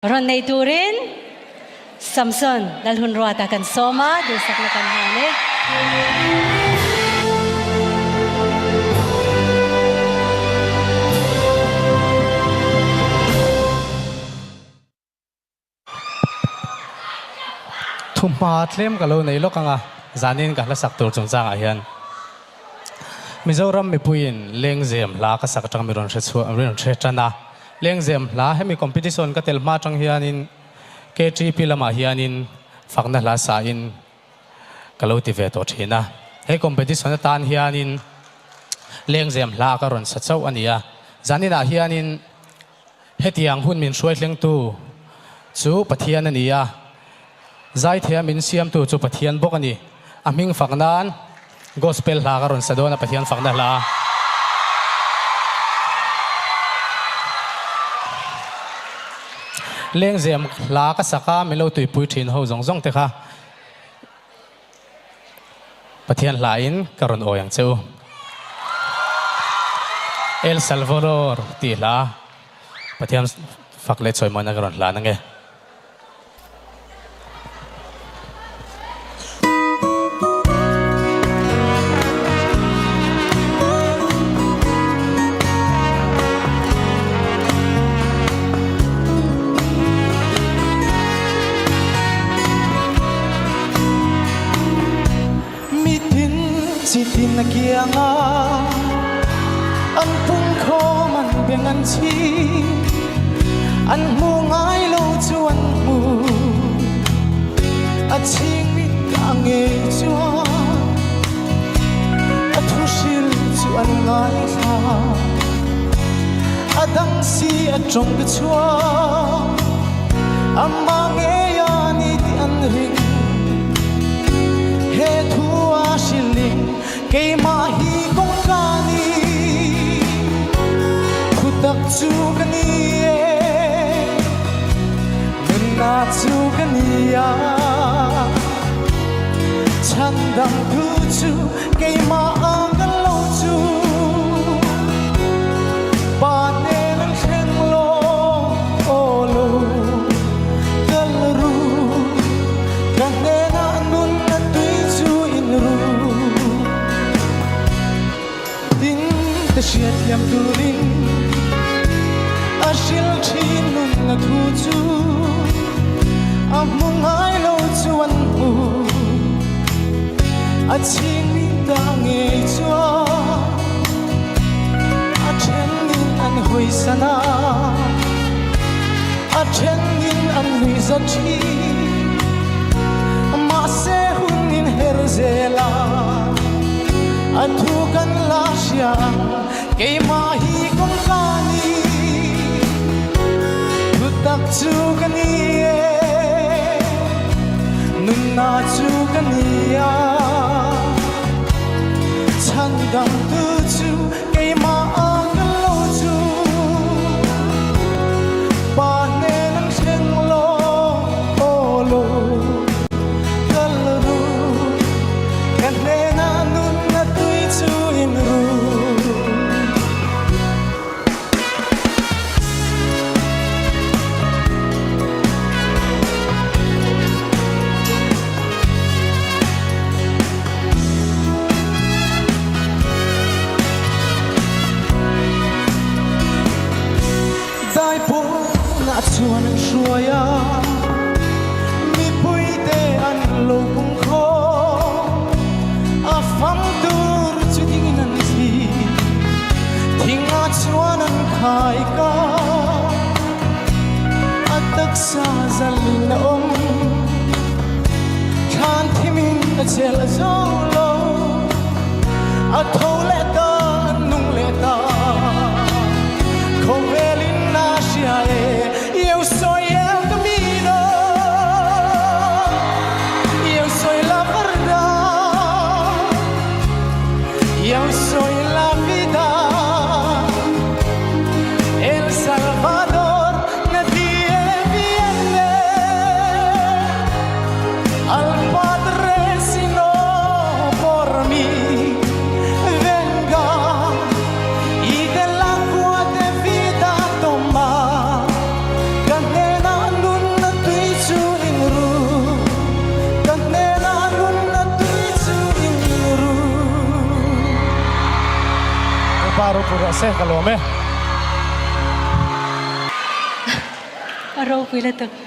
ron nei turin Samson dalhun ruata kan soma dusak na kan hane thum ma tlem ka lo nei lo kanga zanin ka la sak tur chung chang a hian Mizoram mi puin leng zem la ka sak tang mi ron che chu ron che chana leng zem la hemi competition ka tel ma tang hianin KTP lama hianin fakna la sa in kalo ti ve to thina he competition tan hianin leng zem la ka ron sa chau ania zanina hianin hetiang hun min shoi hleng tu chu pathian ania zai thea min siam tu chu pathian bok ani aming faknan gospel la ka ron sa do na pathian fakna la leng zem la ka saka melo tui pui thin ho zong zong te kha pathian la in karon oyang chu El Salvador ti la pathian fakle choi mana karon la nange tin na kia nga an pung kho man beng an chi an mu ngai lo chu an mu a ching mi ta nge chua a thu sil chu an ngai tha a dang si a trong ke chua a ma nge ya ni ti an ring he thu a shiling kay mahi kong kani kutak chu kaniye nuna chu kaniya chandang tu chu kay maang lo chu pane ng shen lo olo kalru kanena nun na tui chu inru Siat yam turin ashil chin nun na thu chu amung ai lo chu an hu a ching mi ta nge chua a chen nin an hui sana a chen nin an hui za chi ma se hun nin her zela a thu kan la siang kay mahi kong kani tutak chu kaniye nuna chu kaniya chandang tu chu kay maang lo chu pane ng shen lo olo kalru kanena nun na tui chu inru chuan an hruaia mi pui te an lo pung kho a fam tur chu ding an thi thinga chuan an khai ka a tak sa zal na om khan thimin a chel a zo lo a tho le ta nung le ta kovelin na shia eu soy el camino, yo soy la verdad, yo soy la vida, El Salvador nadie viene al Padre sino por mí, venga aro pura se kalome Araw pila to.